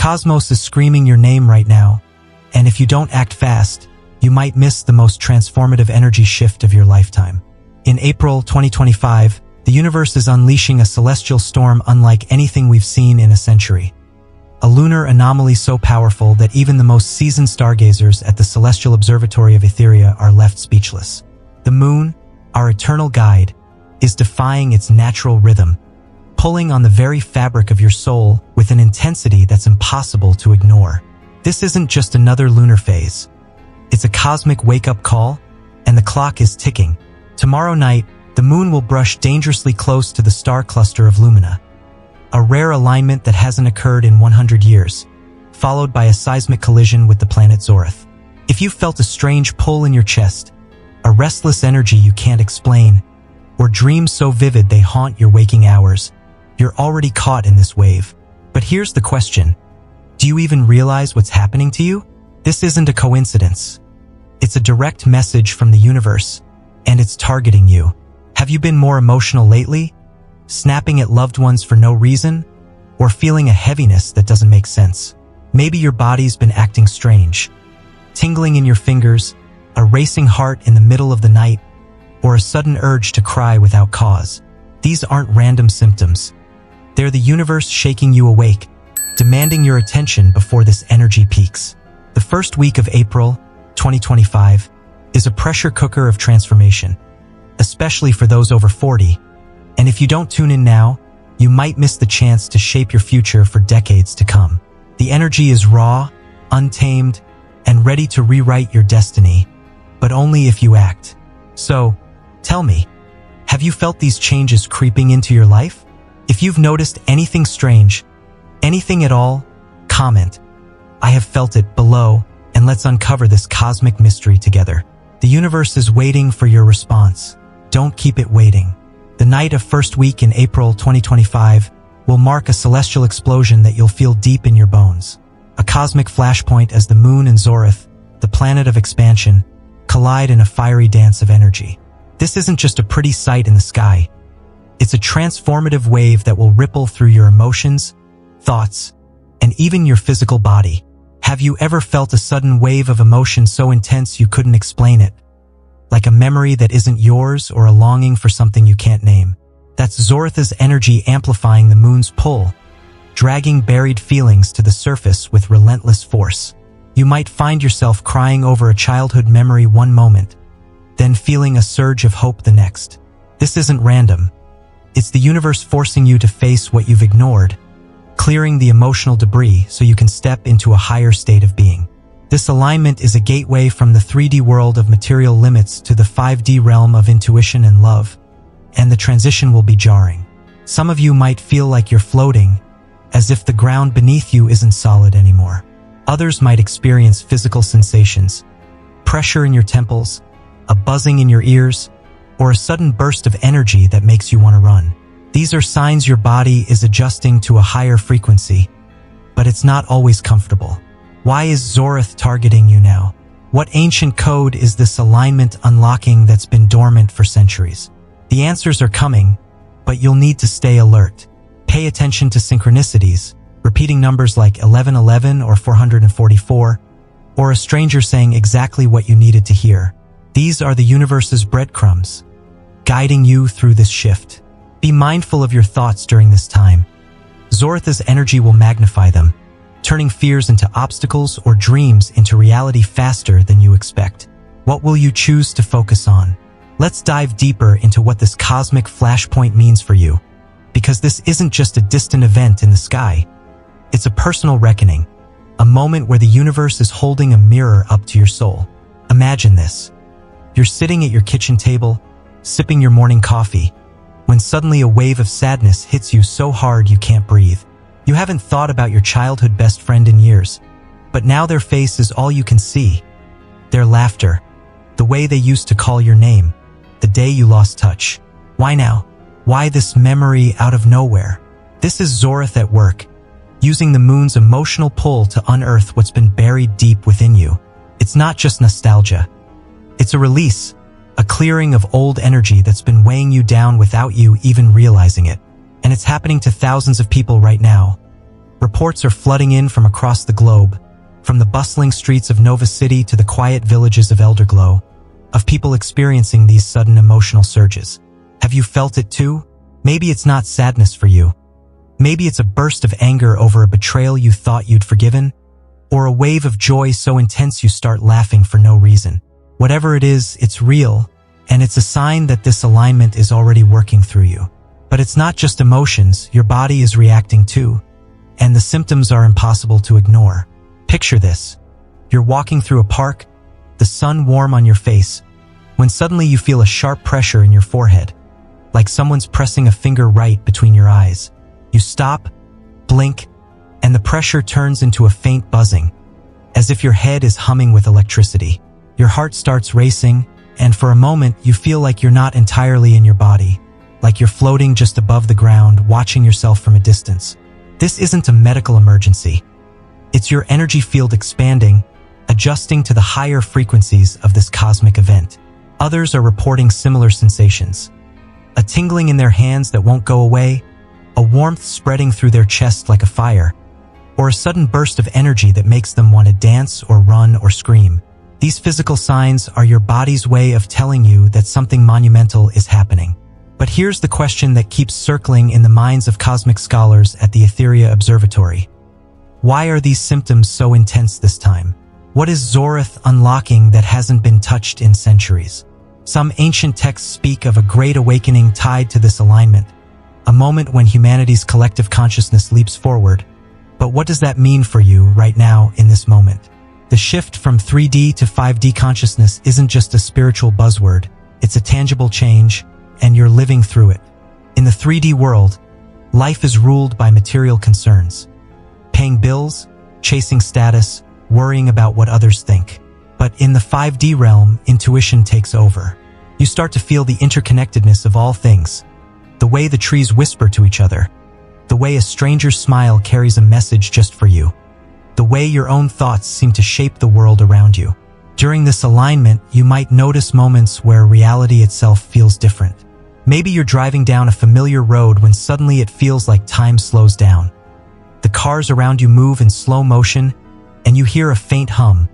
cosmos is screaming your name right now, and if you don't act fast, you might miss the most transformative energy shift of your lifetime. In April 2025, the universe is unleashing a celestial storm unlike anything we've seen in a century. A lunar anomaly so powerful that even the most seasoned stargazers at the Celestial Observatory of Etheria are left speechless. The moon, our eternal guide, is defying its natural rhythm, pulling on the very fabric of your soul with an intensity that's impossible to ignore. This isn't just another lunar phase. It's a cosmic wake-up call, and the clock is ticking. Tomorrow night, the moon will brush dangerously close to the star cluster of Lumina, a rare alignment that hasn't occurred in 100 years, followed by a seismic collision with the planet Zorith. If you felt a strange pull in your chest, a restless energy you can't explain, or dreams so vivid they haunt your waking hours, you're already caught in this wave. But here's the question. Do you even realize what's happening to you? This isn't a coincidence. It's a direct message from the universe, and it's targeting you. Have you been more emotional lately? Snapping at loved ones for no reason? Or feeling a heaviness that doesn't make sense? Maybe your body's been acting strange. Tingling in your fingers, a racing heart in the middle of the night, or a sudden urge to cry without cause. These aren't random symptoms. They're the universe shaking you awake, demanding your attention before this energy peaks. The first week of April 2025 is a pressure cooker of transformation, especially for those over 40. And if you don't tune in now, you might miss the chance to shape your future for decades to come. The energy is raw, untamed, and ready to rewrite your destiny, but only if you act. So, tell me, have you felt these changes creeping into your life? If you've noticed anything strange, anything at all, comment. I have felt it below, and let's uncover this cosmic mystery together. The universe is waiting for your response. Don't keep it waiting. The night of first week in April 2025 will mark a celestial explosion that you'll feel deep in your bones. A cosmic flashpoint as the moon and Zorith, the planet of expansion, collide in a fiery dance of energy. This isn't just a pretty sight in the sky. It's a transformative wave that will ripple through your emotions, thoughts, and even your physical body. Have you ever felt a sudden wave of emotion so intense you couldn't explain it? Like a memory that isn't yours or a longing for something you can't name. That's Zorith's energy amplifying the moon's pull, dragging buried feelings to the surface with relentless force. You might find yourself crying over a childhood memory one moment, then feeling a surge of hope the next. This isn't random. It's the universe forcing you to face what you've ignored, clearing the emotional debris so you can step into a higher state of being. This alignment is a gateway from the 3D world of material limits to the 5D realm of intuition and love, and the transition will be jarring. Some of you might feel like you're floating, as if the ground beneath you isn't solid anymore. Others might experience physical sensations, pressure in your temples, a buzzing in your ears, or a sudden burst of energy that makes you want to run. These are signs your body is adjusting to a higher frequency, but it's not always comfortable. Why is Zorith targeting you now? What ancient code is this alignment unlocking that's been dormant for centuries? The answers are coming, but you'll need to stay alert. Pay attention to synchronicities, repeating numbers like 1111 or 444, or a stranger saying exactly what you needed to hear. These are the universe's breadcrumbs, guiding you through this shift. Be mindful of your thoughts during this time. Zorith's energy will magnify them, turning fears into obstacles or dreams into reality faster than you expect. What will you choose to focus on? Let's dive deeper into what this cosmic flashpoint means for you, because this isn't just a distant event in the sky. It's a personal reckoning, a moment where the universe is holding a mirror up to your soul. Imagine this. You're sitting at your kitchen table, sipping your morning coffee, when suddenly a wave of sadness hits you so hard you can't breathe. You haven't thought about your childhood best friend in years, but now their face is all you can see. Their laughter, the way they used to call your name, the day you lost touch. Why now? Why this memory out of nowhere? This is Zorith at work, using the moon's emotional pull to unearth what's been buried deep within you. It's not just nostalgia. It's a release, a clearing of old energy that's been weighing you down without you even realizing it. And it's happening to thousands of people right now. Reports are flooding in from across the globe, from the bustling streets of Nova City to the quiet villages of Elderglow, of people experiencing these sudden emotional surges. Have you felt it too? Maybe it's not sadness for you. Maybe it's a burst of anger over a betrayal you thought you'd forgiven, or a wave of joy so intense you start laughing for no reason. Whatever it is, it's real, and it's a sign that this alignment is already working through you. But it's not just emotions, your body is reacting too, and the symptoms are impossible to ignore. Picture this. You're walking through a park, the sun warm on your face, when suddenly you feel a sharp pressure in your forehead, like someone's pressing a finger right between your eyes. You stop, blink, and the pressure turns into a faint buzzing, as if your head is humming with electricity. Your heart starts racing, and for a moment you feel like you're not entirely in your body, like you're floating just above the ground, watching yourself from a distance. This isn't a medical emergency. It's your energy field expanding, adjusting to the higher frequencies of this cosmic event. Others are reporting similar sensations. A tingling in their hands that won't go away, a warmth spreading through their chest like a fire, or a sudden burst of energy that makes them want to dance or run or scream. These physical signs are your body's way of telling you that something monumental is happening. But here's the question that keeps circling in the minds of cosmic scholars at the Etheria Observatory. Why are these symptoms so intense this time? What is Zorith unlocking that hasn't been touched in centuries? Some ancient texts speak of a great awakening tied to this alignment, a moment when humanity's collective consciousness leaps forward. But what does that mean for you right now in this moment? The shift from 3D to 5D consciousness isn't just a spiritual buzzword, it's a tangible change, and you're living through it. In the 3D world, life is ruled by material concerns. Paying bills, chasing status, worrying about what others think. But in the 5D realm, intuition takes over. You start to feel the interconnectedness of all things. The way the trees whisper to each other. The way a stranger's smile carries a message just for you. The way your own thoughts seem to shape the world around you. During this alignment, you might notice moments where reality itself feels different. Maybe you're driving down a familiar road when suddenly it feels like time slows down. The cars around you move in slow motion, and you hear a faint hum,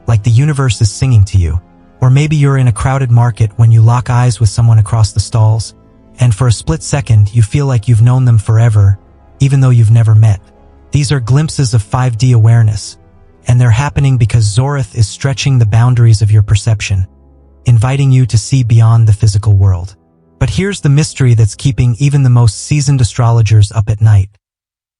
like the universe is singing to you. Or maybe you're in a crowded market when you lock eyes with someone across the stalls, and for a split second you feel like you've known them forever, even though you've never met. These are glimpses of 5D awareness, and they're happening because Zorith is stretching the boundaries of your perception, inviting you to see beyond the physical world. But here's the mystery that's keeping even the most seasoned astrologers up at night.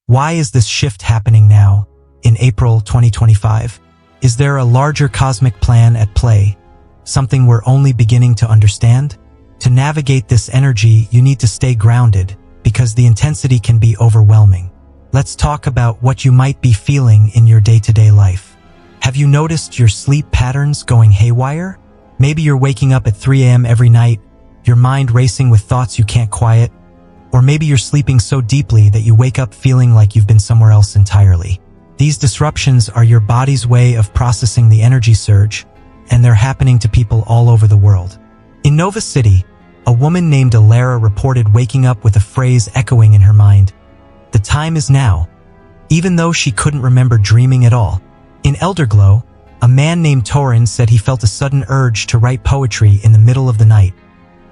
Why is this shift happening now, in April 2025? Is there a larger cosmic plan at play, something we're only beginning to understand? To navigate this energy, you need to stay grounded, because the intensity can be overwhelming. Let's talk about what you might be feeling in your day-to-day life. Have you noticed your sleep patterns going haywire? Maybe you're waking up at 3 a.m. every night, your mind racing with thoughts you can't quiet. Or maybe you're sleeping so deeply that you wake up feeling like you've been somewhere else entirely. These disruptions are your body's way of processing the energy surge, and they're happening to people all over the world. In Nova City, a woman named Alara reported waking up with a phrase echoing in her mind, "The time is now," even though she couldn't remember dreaming at all. In Elderglow, a man named Torin said he felt a sudden urge to write poetry in the middle of the night,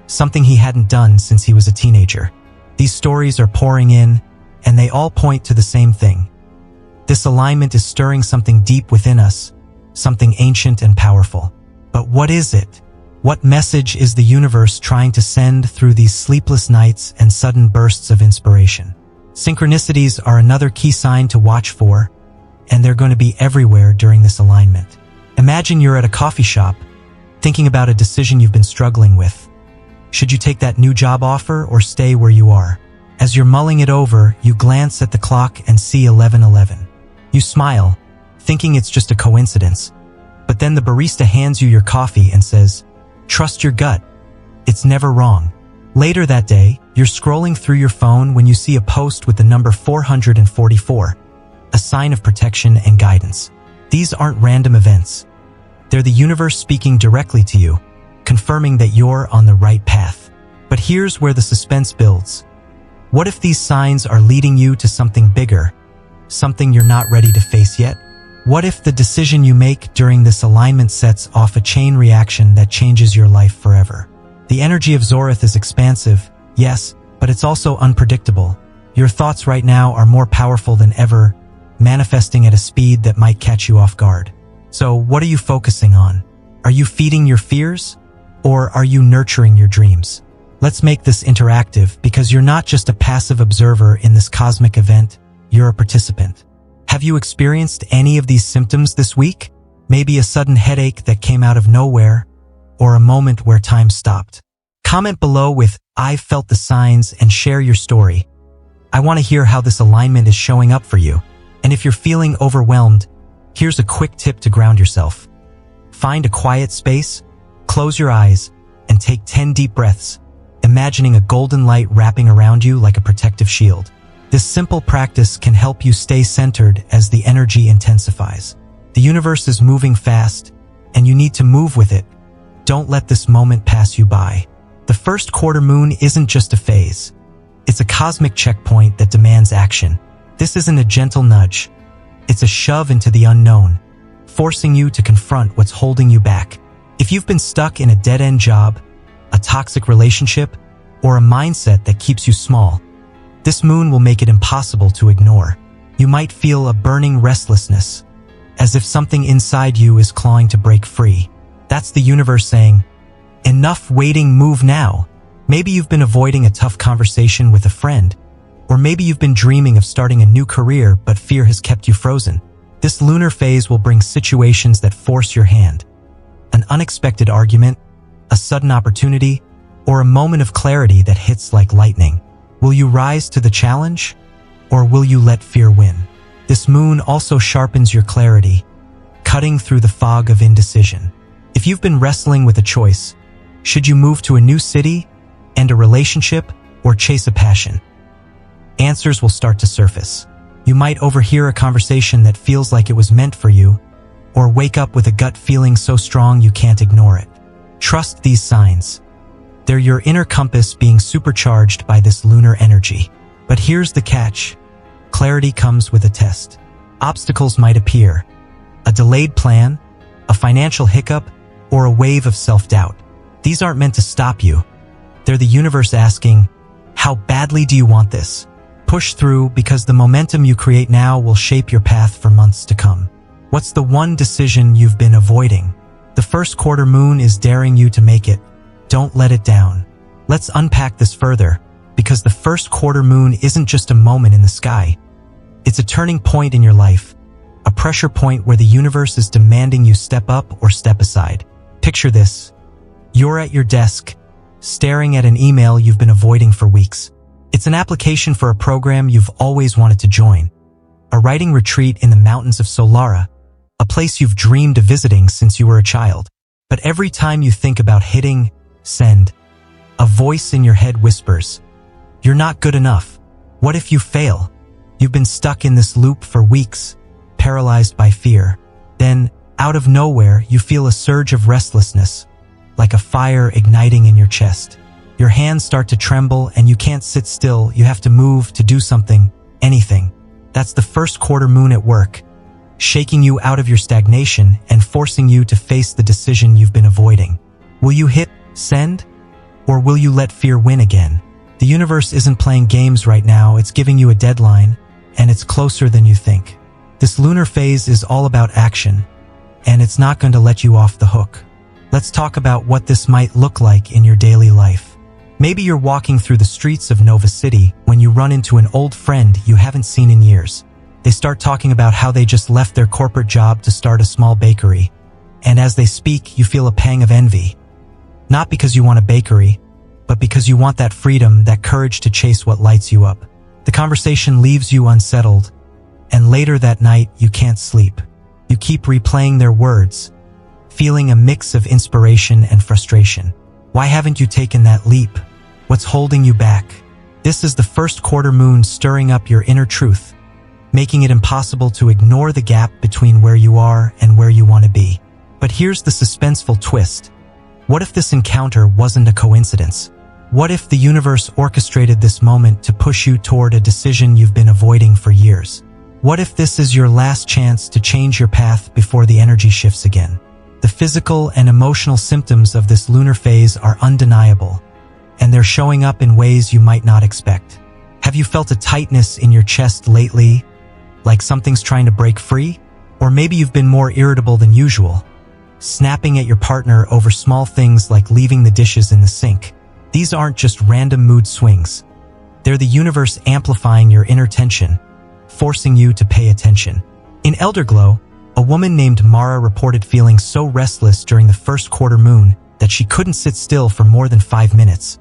something he hadn't done since he was a teenager. These stories are pouring in, and they all point to the same thing. This alignment is stirring something deep within us, something ancient and powerful. But what is it? What message is the universe trying to send through these sleepless nights and sudden bursts of inspiration? Synchronicities are another key sign to watch for, and they're going to be everywhere during this alignment. Imagine you're at a coffee shop, thinking about a decision you've been struggling with. Should you take that new job offer or stay where you are? As you're mulling it over, you glance at the clock and see 11:11. You smile, thinking it's just a coincidence. But then the barista hands you your coffee and says, "Trust your gut. It's never wrong." Later that day, you're scrolling through your phone when you see a post with the number 444, a sign of protection and guidance. These aren't random events. They're the universe speaking directly to you, confirming that you're on the right path. But here's where the suspense builds. What if these signs are leading you to something bigger, something you're not ready to face yet? What if the decision you make during this alignment sets off a chain reaction that changes your life forever? The energy of Zorith is expansive, yes, but it's also unpredictable. Your thoughts right now are more powerful than ever, manifesting at a speed that might catch you off guard. So, what are you focusing on? Are you feeding your fears? Or are you nurturing your dreams? Let's make this interactive because you're not just a passive observer in this cosmic event, you're a participant. Have you experienced any of these symptoms this week? Maybe a sudden headache that came out of nowhere, or a moment where time stopped. Comment below with "I've felt the signs" and share your story. I want to hear how this alignment is showing up for you. And if you're feeling overwhelmed, here's a quick tip to ground yourself. Find a quiet space, close your eyes, and take 10 deep breaths, imagining a golden light wrapping around you like a protective shield. This simple practice can help you stay centered as the energy intensifies. The universe is moving fast, and you need to move with it. Don't let this moment pass you by. The first quarter moon isn't just a phase. It's a cosmic checkpoint that demands action. This isn't a gentle nudge. It's a shove into the unknown, forcing you to confront what's holding you back. If you've been stuck in a dead-end job, a toxic relationship, or a mindset that keeps you small, this moon will make it impossible to ignore. You might feel a burning restlessness, as if something inside you is clawing to break free. That's the universe saying, "Enough waiting, move now." Maybe you've been avoiding a tough conversation with a friend, or maybe you've been dreaming of starting a new career but fear has kept you frozen. This lunar phase will bring situations that force your hand. An unexpected argument, a sudden opportunity, or a moment of clarity that hits like lightning. Will you rise to the challenge, or will you let fear win? This moon also sharpens your clarity, cutting through the fog of indecision. If you've been wrestling with a choice, should you move to a new city, end a relationship, or chase a passion? Answers will start to surface. You might overhear a conversation that feels like it was meant for you, or wake up with a gut feeling so strong you can't ignore it. Trust these signs. They're your inner compass being supercharged by this lunar energy. But here's the catch. Clarity comes with a test. Obstacles might appear. A delayed plan, a financial hiccup, or a wave of self-doubt. These aren't meant to stop you. They're the universe asking, how badly do you want this? Push through, because the momentum you create now will shape your path for months to come. What's the one decision you've been avoiding? The first quarter moon is daring you to make it. Don't let it down. Let's unpack this further, because the first quarter moon isn't just a moment in the sky. It's a turning point in your life, a pressure point where the universe is demanding you step up or step aside. Picture this. You're at your desk, staring at an email you've been avoiding for weeks. It's an application for a program you've always wanted to join, a writing retreat in the mountains of Solara, a place you've dreamed of visiting since you were a child. But every time you think about hitting send, a voice in your head whispers, "You're not good enough. What if you fail?" You've been stuck in this loop for weeks, paralyzed by fear. Then, out of nowhere, you feel a surge of restlessness, like a fire igniting in your chest. Your hands start to tremble and you can't sit still. You have to move, to do something, anything. That's the first quarter moon at work, shaking you out of your stagnation and forcing you to face the decision you've been avoiding. Will you hit send, or will you let fear win again? The universe isn't playing games right now. It's giving you a deadline, and it's closer than you think. This lunar phase is all about action, and it's not going to let you off the hook. Let's talk about what this might look like in your daily life. Maybe you're walking through the streets of Nova City when you run into an old friend you haven't seen in years. They start talking about how they just left their corporate job to start a small bakery. And as they speak, you feel a pang of envy. Not because you want a bakery, but because you want that freedom, that courage to chase what lights you up. The conversation leaves you unsettled, and later that night you can't sleep. You keep replaying their words, feeling a mix of inspiration and frustration. Why haven't you taken that leap? What's holding you back? This is the first quarter moon stirring up your inner truth, making it impossible to ignore the gap between where you are and where you want to be. But here's the suspenseful twist. What if this encounter wasn't a coincidence? What if the universe orchestrated this moment to push you toward a decision you've been avoiding for years? What if this is your last chance to change your path before the energy shifts again? The physical and emotional symptoms of this lunar phase are undeniable, and they're showing up in ways you might not expect. Have you felt a tightness in your chest lately, like something's trying to break free? Or maybe you've been more irritable than usual, snapping at your partner over small things like leaving the dishes in the sink. These aren't just random mood swings. They're the universe amplifying your inner tension, forcing you to pay attention. In Elderglow, a woman named Mara reported feeling so restless during the first quarter moon that she couldn't sit still for more than 5 minutes.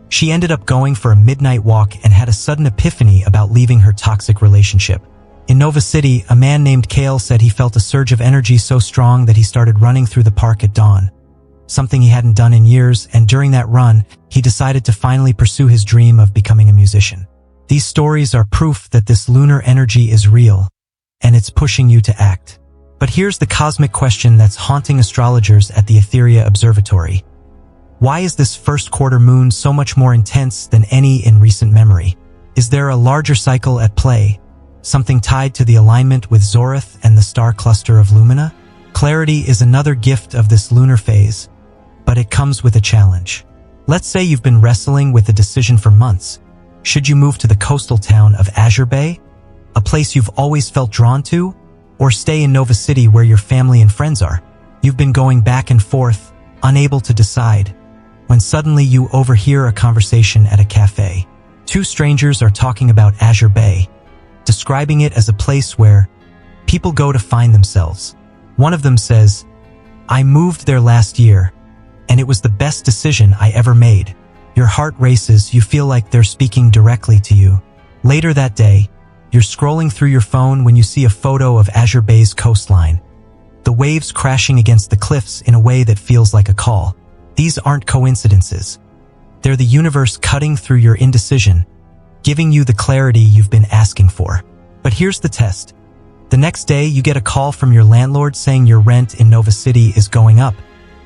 She ended up going for a midnight walk and had a sudden epiphany about leaving her toxic relationship. In Nova City, a man named Kale said he felt a surge of energy so strong that he started running through the park at dawn, something he hadn't done in years, and during that run, he decided to finally pursue his dream of becoming a musician. These stories are proof that this lunar energy is real, and it's pushing you to act. But here's the cosmic question that's haunting astrologers at the Etheria Observatory. Why is this first quarter moon so much more intense than any in recent memory? Is there a larger cycle at play? Something tied to the alignment with Zorith and the star cluster of Lumina? Clarity is another gift of this lunar phase, but it comes with a challenge. Let's say you've been wrestling with a decision for months. Should you move to the coastal town of Azure Bay, a place you've always felt drawn to, or stay in Nova City where your family and friends are? You've been going back and forth, unable to decide, when suddenly you overhear a conversation at a cafe. Two strangers are talking about Azure Bay, describing it as a place where people go to find themselves. One of them says, "I moved there last year, and it was the best decision I ever made." Your heart races, you feel like they're speaking directly to you. Later that day, you're scrolling through your phone when you see a photo of Azure Bay's coastline, the waves crashing against the cliffs in a way that feels like a call. These aren't coincidences. They're the universe cutting through your indecision, giving you the clarity you've been asking for. But here's the test. The next day, you get a call from your landlord saying your rent in Nova City is going up,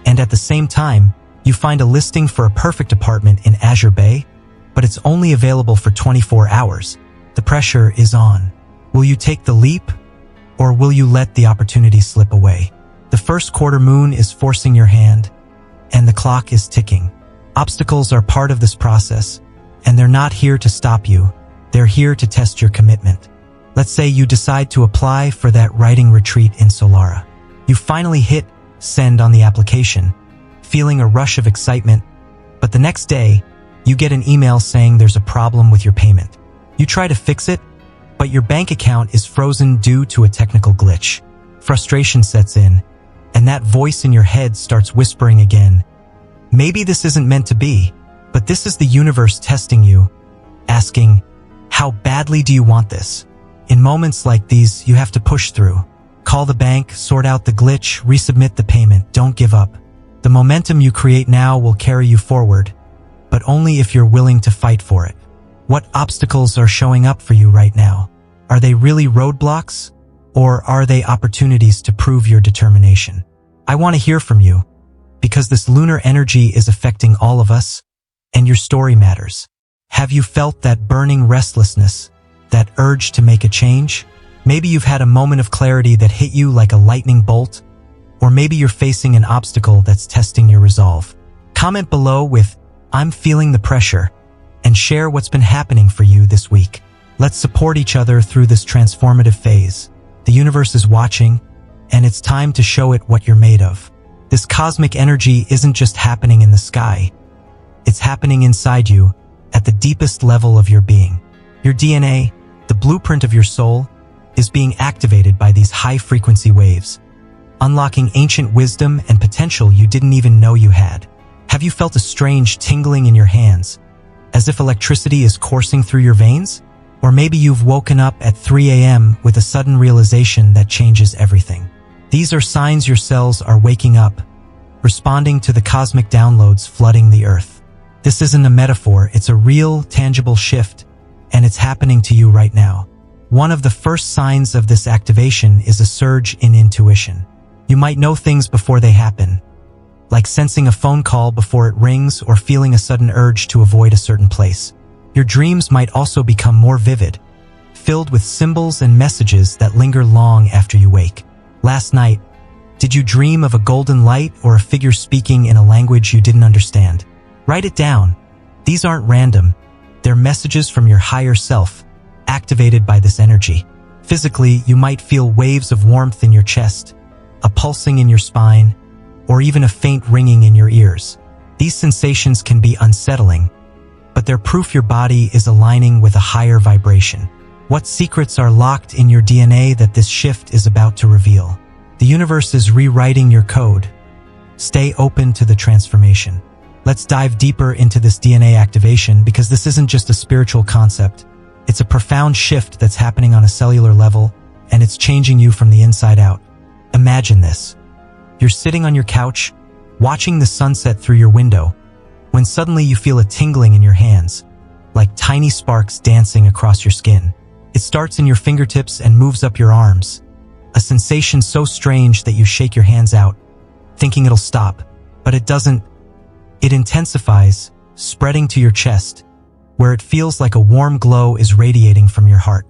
and at the same time, you find a listing for a perfect apartment in Azure Bay, but it's only available for 24 hours. The pressure is on. Will you take the leap, or will you let the opportunity slip away? The first quarter moon is forcing your hand, and the clock is ticking. Obstacles are part of this process, and they're not here to stop you. They're here to test your commitment. Let's say you decide to apply for that writing retreat in Solara. You finally hit send on the application, feeling a rush of excitement, but the next day, you get an email saying there's a problem with your payment. You try to fix it, but your bank account is frozen due to a technical glitch. Frustration sets in, and that voice in your head starts whispering again. Maybe this isn't meant to be, but this is the universe testing you, asking, how badly do you want this? In moments like these, you have to push through. Call the bank, sort out the glitch, resubmit the payment, don't give up. The momentum you create now will carry you forward, but only if you're willing to fight for it. What obstacles are showing up for you right now? Are they really roadblocks, or are they opportunities to prove your determination? I want to hear from you, because this lunar energy is affecting all of us, and your story matters. Have you felt that burning restlessness, that urge to make a change? Maybe you've had a moment of clarity that hit you like a lightning bolt, or maybe you're facing an obstacle that's testing your resolve. Comment below with, "I'm feeling the pressure," and share what's been happening for you this week. Let's support each other through this transformative phase. The universe is watching, and it's time to show it what you're made of. This cosmic energy isn't just happening in the sky. It's happening inside you, at the deepest level of your being. Your DNA, the blueprint of your soul, is being activated by these high-frequency waves, unlocking ancient wisdom and potential you didn't even know you had. Have you felt a strange tingling in your hands, as if electricity is coursing through your veins? Or maybe you've woken up at 3 a.m. with a sudden realization that changes everything. These are signs your cells are waking up, responding to the cosmic downloads flooding the earth. This isn't a metaphor, it's a real, tangible shift, and it's happening to you right now. One of the first signs of this activation is a surge in intuition. You might know things before they happen, like sensing a phone call before it rings or feeling a sudden urge to avoid a certain place. Your dreams might also become more vivid, filled with symbols and messages that linger long after you wake. Last night, did you dream of a golden light or a figure speaking in a language you didn't understand? Write it down. These aren't random. They're messages from your higher self, activated by this energy. Physically, you might feel waves of warmth in your chest, a pulsing in your spine, or even a faint ringing in your ears. These sensations can be unsettling, but they're proof your body is aligning with a higher vibration. What secrets are locked in your DNA that this shift is about to reveal? The universe is rewriting your code. Stay open to the transformation. Let's dive deeper into this DNA activation because this isn't just a spiritual concept. It's a profound shift that's happening on a cellular level, and it's changing you from the inside out. Imagine this. You're sitting on your couch, watching the sunset through your window, when suddenly you feel a tingling in your hands, like tiny sparks dancing across your skin. It starts in your fingertips and moves up your arms, a sensation so strange that you shake your hands out, thinking it'll stop, but it doesn't. It intensifies, spreading to your chest, where it feels like a warm glow is radiating from your heart.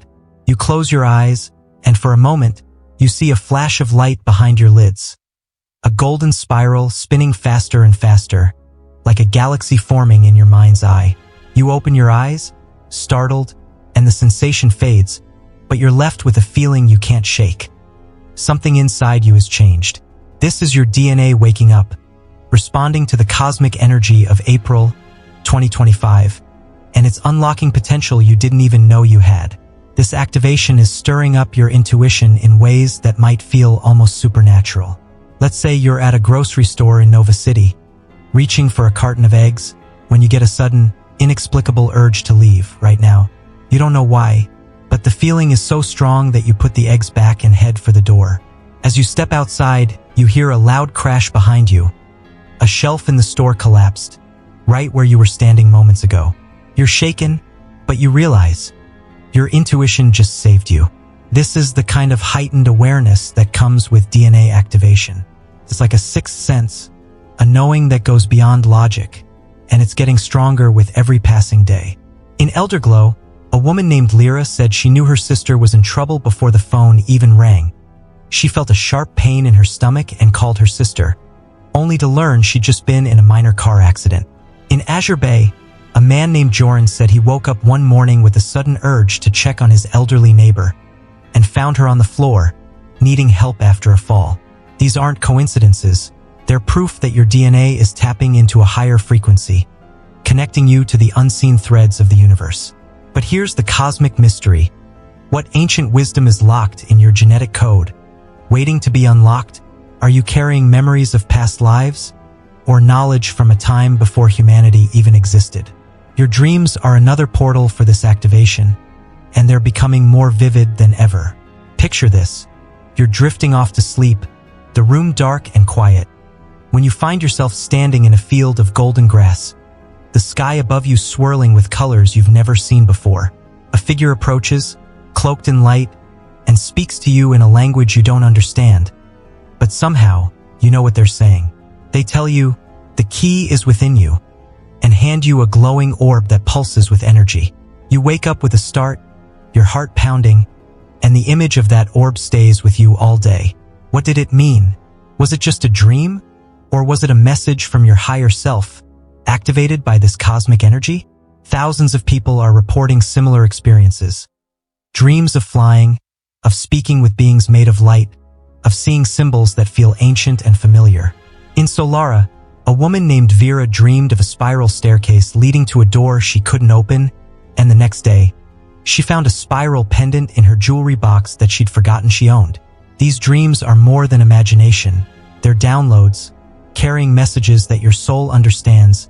You close your eyes, and for a moment, you see a flash of light behind your lids. A golden spiral spinning faster and faster, like a galaxy forming in your mind's eye. You open your eyes, startled, and the sensation fades, but you're left with a feeling you can't shake. Something inside you has changed. This is your DNA waking up, responding to the cosmic energy of April 2025, and it's unlocking potential you didn't even know you had. This activation is stirring up your intuition in ways that might feel almost supernatural. Let's say you're at a grocery store in Nova City, reaching for a carton of eggs, when you get a sudden, inexplicable urge to leave right now. You don't know why, but the feeling is so strong that you put the eggs back and head for the door. As you step outside, you hear a loud crash behind you. A shelf in the store collapsed, right where you were standing moments ago. You're shaken, but you realize your intuition just saved you. This is the kind of heightened awareness that comes with DNA activation. It's like a sixth sense, a knowing that goes beyond logic, and it's getting stronger with every passing day. In Elderglow, a woman named Lyra said she knew her sister was in trouble before the phone even rang. She felt a sharp pain in her stomach and called her sister, only to learn she'd just been in a minor car accident. In Azure Bay, a man named Joran said he woke up one morning with a sudden urge to check on his elderly neighbor and found her on the floor, needing help after a fall. These aren't coincidences. They're proof that your DNA is tapping into a higher frequency, connecting you to the unseen threads of the universe. But here's the cosmic mystery. What ancient wisdom is locked in your genetic code, waiting to be unlocked? Are you carrying memories of past lives, or knowledge from a time before humanity even existed? Your dreams are another portal for this activation, and they're becoming more vivid than ever. Picture this. You're drifting off to sleep, the room dark and quiet, when you find yourself standing in a field of golden grass, the sky above you swirling with colors you've never seen before. A figure approaches, cloaked in light, and speaks to you in a language you don't understand. But somehow, you know what they're saying. They tell you, the key is within you, and hand you a glowing orb that pulses with energy. You wake up with a start, your heart pounding, and the image of that orb stays with you all day. What did it mean? Was it just a dream? Or was it a message from your higher self, activated by this cosmic energy? Thousands of people are reporting similar experiences. Dreams of flying, of speaking with beings made of light, of seeing symbols that feel ancient and familiar. In Solara, a woman named Vera dreamed of a spiral staircase leading to a door she couldn't open, and the next day, she found a spiral pendant in her jewelry box that she'd forgotten she owned. These dreams are more than imagination. They're downloads, carrying messages that your soul understands,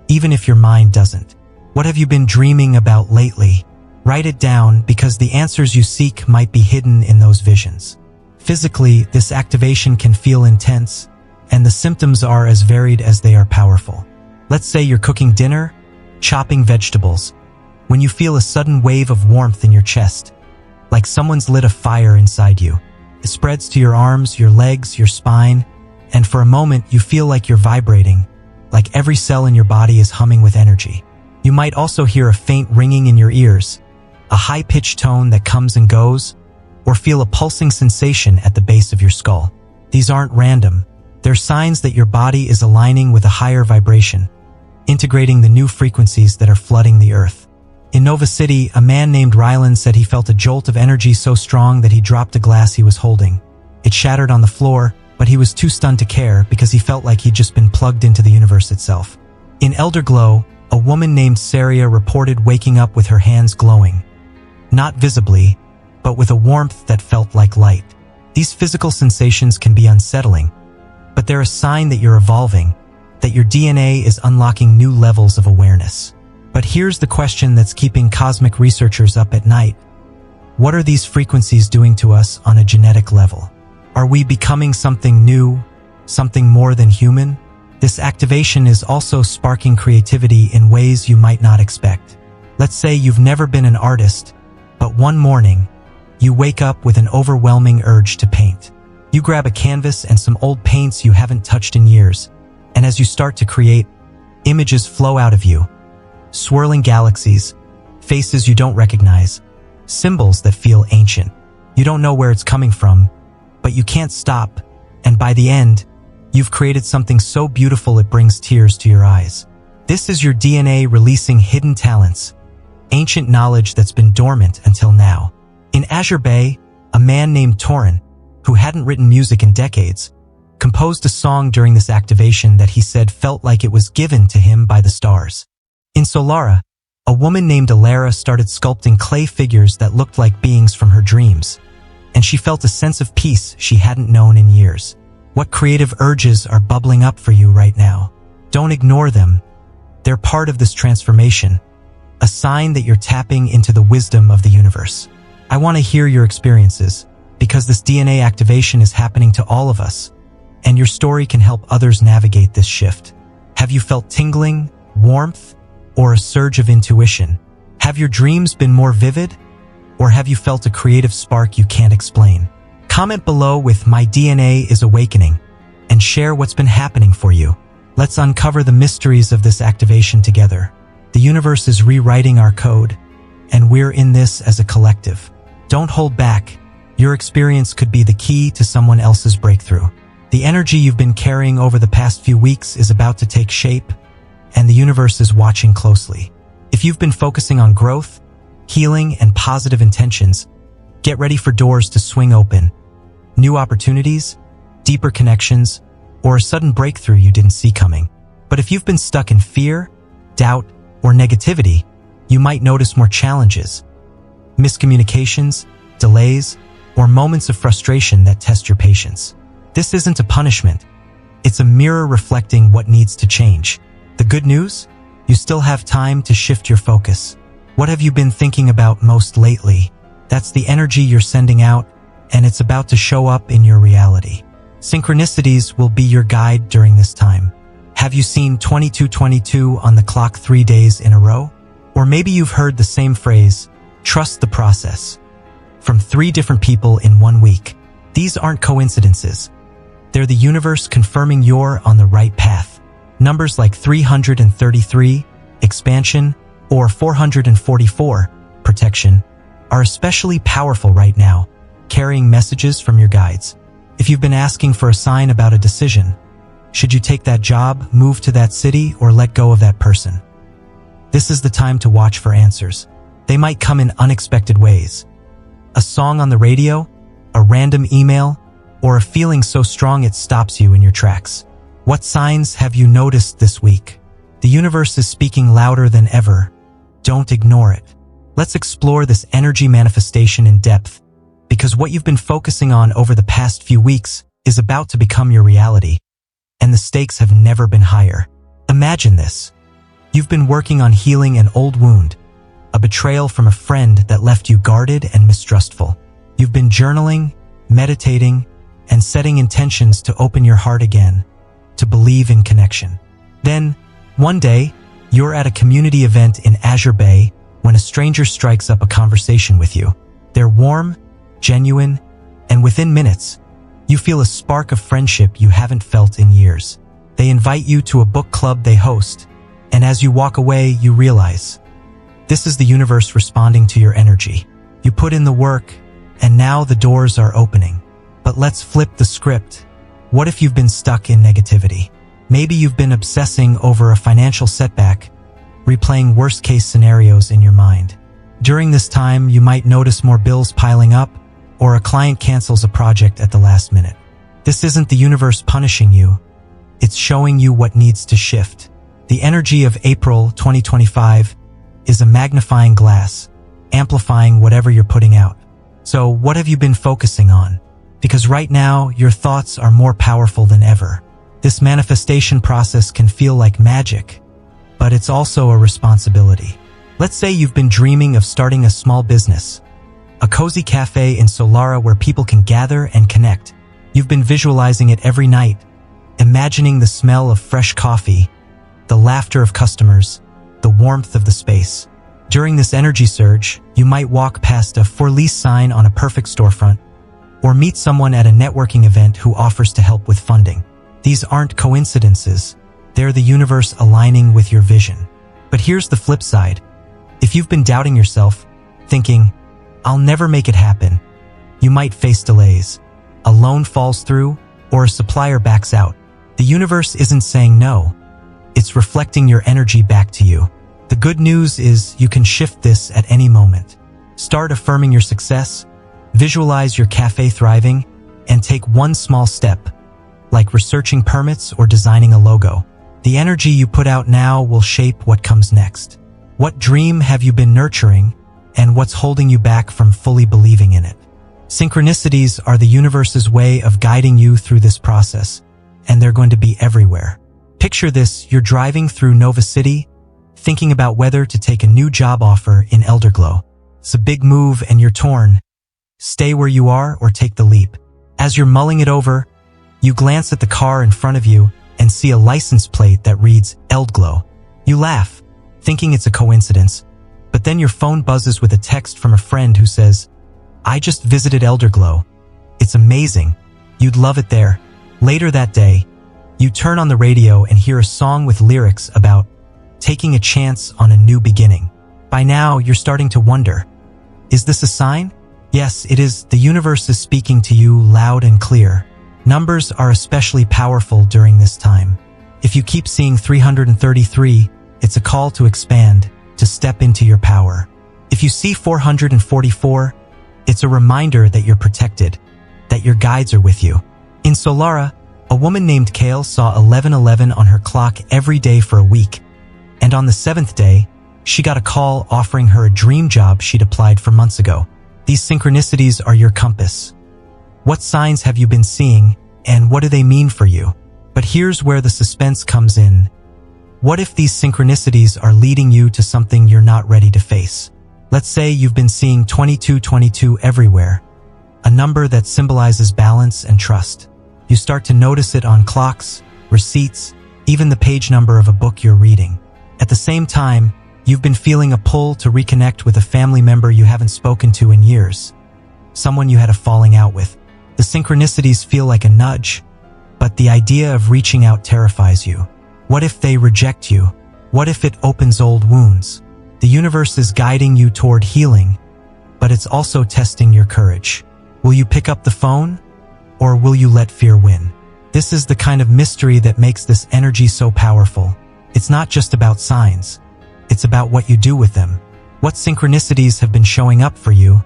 even if your mind doesn't. What have you been dreaming about lately? Write it down because the answers you seek might be hidden in those visions. Physically, this activation can feel intense, and the symptoms are as varied as they are powerful. Let's say you're cooking dinner, chopping vegetables, when you feel a sudden wave of warmth in your chest, like someone's lit a fire inside you. It spreads to your arms, your legs, your spine, and for a moment you feel like you're vibrating, like every cell in your body is humming with energy. You might also hear a faint ringing in your ears, a a high-pitched tone that comes and goes, or feel a pulsing sensation at the base of your skull. These aren't random. They're signs that your body is aligning with a higher vibration, integrating the new frequencies that are flooding the earth. In Nova City, a man named Ryland said he felt a jolt of energy so strong that he dropped a glass he was holding. It shattered on the floor, but he was too stunned to care because he felt like he'd just been plugged into the universe itself. In Elderglow, a woman named Saria reported waking up with her hands glowing. Not visibly, but with a warmth that felt like light. These physical sensations can be unsettling, but they're a sign that you're evolving, that your DNA is unlocking new levels of awareness. But here's the question that's keeping cosmic researchers up at night. What are these frequencies doing to us on a genetic level? Are we becoming something new, something more than human? This activation is also sparking creativity in ways you might not expect. Let's say you've never been an artist, but one morning, you wake up with an overwhelming urge to paint. You grab a canvas and some old paints you haven't touched in years, and as you start to create, images flow out of you. Swirling galaxies, faces you don't recognize, symbols that feel ancient. You don't know where it's coming from, but you can't stop, and by the end, you've created something so beautiful it brings tears to your eyes. This is your DNA releasing hidden talents, ancient knowledge that's been dormant until now. In Azure Bay, a man named Torin, who hadn't written music in decades, composed a song during this activation that he said felt like it was given to him by the stars. In Solara, a woman named Alara started sculpting clay figures that looked like beings from her dreams, and she felt a sense of peace she hadn't known in years. What creative urges are bubbling up for you right now? Don't ignore them. They're part of this transformation, a sign that you're tapping into the wisdom of the universe. I want to hear your experiences, because this DNA activation is happening to all of us, and your story can help others navigate this shift. Have you felt tingling, warmth, or a surge of intuition? Have your dreams been more vivid, or have you felt a creative spark you can't explain? Comment below with "My DNA is awakening" and share what's been happening for you. Let's uncover the mysteries of this activation together. The universe is rewriting our code, and we're in this as a collective. Don't hold back. Your experience could be the key to someone else's breakthrough. The energy you've been carrying over the past few weeks is about to take shape, and the universe is watching closely. If you've been focusing on growth, healing, and positive intentions, get ready for doors to swing open. New opportunities, deeper connections, or a sudden breakthrough you didn't see coming. But if you've been stuck in fear, doubt, or negativity, you might notice more challenges, miscommunications, delays, or moments of frustration that test your patience. This isn't a punishment. It's a mirror reflecting what needs to change. The good news? You still have time to shift your focus. What have you been thinking about most lately? That's the energy you're sending out, and it's about to show up in your reality. Synchronicities will be your guide during this time. Have you seen 2222 on the clock 3 days in a row? Or maybe you've heard the same phrase, "Trust the process," from 3 different people in 1 week. These aren't coincidences. They're the universe confirming you're on the right path. Numbers like 333, expansion, or 444, protection, are especially powerful right now, carrying messages from your guides. If you've been asking for a sign about a decision, should you take that job, move to that city, or let go of that person? This is the time to watch for answers. They might come in unexpected ways. A song on the radio, a random email, or a feeling so strong it stops you in your tracks. What signs have you noticed this week? The universe is speaking louder than ever. Don't ignore it. Let's explore this energy manifestation in depth, because what you've been focusing on over the past few weeks is about to become your reality, and the stakes have never been higher. Imagine this. You've been working on healing an old wound, a betrayal from a friend that left you guarded and mistrustful. You've been journaling, meditating, and setting intentions to open your heart again, to believe in connection. Then, one day, you're at a community event in Azure Bay when a stranger strikes up a conversation with you. They're warm, genuine, and within minutes, you feel a spark of friendship you haven't felt in years. They invite you to a book club they host, and as you walk away, you realize This is the universe responding to your energy. You put in the work, and now the doors are opening. But let's flip the script. What if you've been stuck in negativity? Maybe you've been obsessing over a financial setback, replaying worst-case scenarios in your mind. During this time, you might notice more bills piling up, or a client cancels a project at the last minute. This isn't the universe punishing you. It's showing you what needs to shift. The energy of April 2025 is a magnifying glass, amplifying whatever you're putting out. So what have you been focusing on? Because right now, your thoughts are more powerful than ever. This manifestation process can feel like magic, but it's also a responsibility. Let's say you've been dreaming of starting a small business, a cozy cafe in Solara where people can gather and connect. You've been visualizing it every night, imagining the smell of fresh coffee, the laughter of customers, the warmth of the space. During this energy surge, you might walk past a for lease sign on a perfect storefront, or meet someone at a networking event who offers to help with funding. These aren't coincidences. They're the universe aligning with your vision. But here's the flip side. If you've been doubting yourself, thinking, "I'll never make it happen," you might face delays. A loan falls through, or a supplier backs out. The universe isn't saying no. It's reflecting your energy back to you. The good news is you can shift this at any moment. Start affirming your success, visualize your cafe thriving, and take one small step, like researching permits or designing a logo. The energy you put out now will shape what comes next. What dream have you been nurturing, and what's holding you back from fully believing in it? Synchronicities are the universe's way of guiding you through this process, and they're going to be everywhere. Picture this: you're driving through Nova City, thinking about whether to take a new job offer in Elderglow. It's a big move and you're torn. Stay where you are or take the leap. As you're mulling it over, you glance at the car in front of you and see a license plate that reads Elderglow. You laugh, thinking it's a coincidence, but then your phone buzzes with a text from a friend who says, "I just visited Elderglow. It's amazing. You'd love it there." Later that day, you turn on the radio and hear a song with lyrics about taking a chance on a new beginning. By now, you're starting to wonder, is this a sign? Yes, it is. The universe is speaking to you loud and clear. Numbers are especially powerful during this time. If you keep seeing 333, it's a call to expand, to step into your power. If you see 444, it's a reminder that you're protected, that your guides are with you. In Solara, a woman named Kale saw 1111 on her clock every day for a week, and on the 7th day, she got a call offering her a dream job she'd applied for months ago. These synchronicities are your compass. What signs have you been seeing, and what do they mean for you? But here's where the suspense comes in. What if these synchronicities are leading you to something you're not ready to face? Let's say you've been seeing 2222 everywhere, a number that symbolizes balance and trust. You start to notice it on clocks, receipts, even the page number of a book you're reading. At the same time, you've been feeling a pull to reconnect with a family member you haven't spoken to in years, someone you had a falling out with. The synchronicities feel like a nudge, but the idea of reaching out terrifies you. What if they reject you? What if it opens old wounds? The universe is guiding you toward healing, but it's also testing your courage. Will you pick up the phone, or will you let fear win? This is the kind of mystery that makes this energy so powerful. It's not just about signs. It's about what you do with them. What synchronicities have been showing up for you,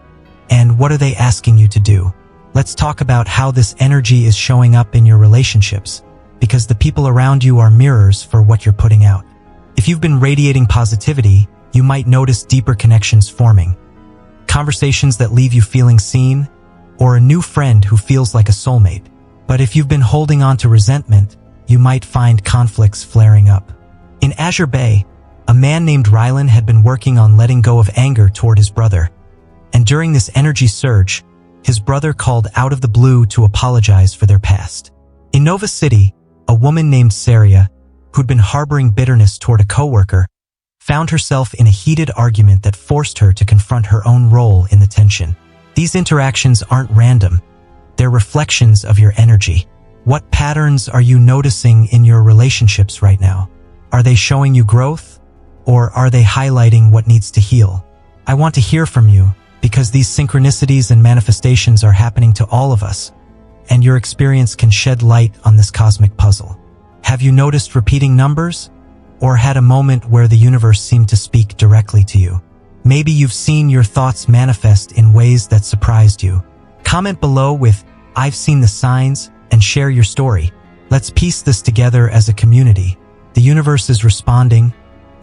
and what are they asking you to do? Let's talk about how this energy is showing up in your relationships, because the people around you are mirrors for what you're putting out. If you've been radiating positivity, you might notice deeper connections forming, conversations that leave you feeling seen, or a new friend who feels like a soulmate. But if you've been holding on to resentment, you might find conflicts flaring up. In Azure Bay, a man named Rylan had been working on letting go of anger toward his brother. And during this energy surge, his brother called out of the blue to apologize for their past. In Nova City, a woman named Saria, who'd been harboring bitterness toward a coworker, found herself in a heated argument that forced her to confront her own role in the tension. These interactions aren't random. They're reflections of your energy. What patterns are you noticing in your relationships right now? Are they showing you growth, or are they highlighting what needs to heal? I want to hear from you, because these synchronicities and manifestations are happening to all of us, and your experience can shed light on this cosmic puzzle. Have you noticed repeating numbers, or had a moment where the universe seemed to speak directly to you? Maybe you've seen your thoughts manifest in ways that surprised you. Comment below with, "I've seen the signs," and share your story. Let's piece this together as a community. The universe is responding,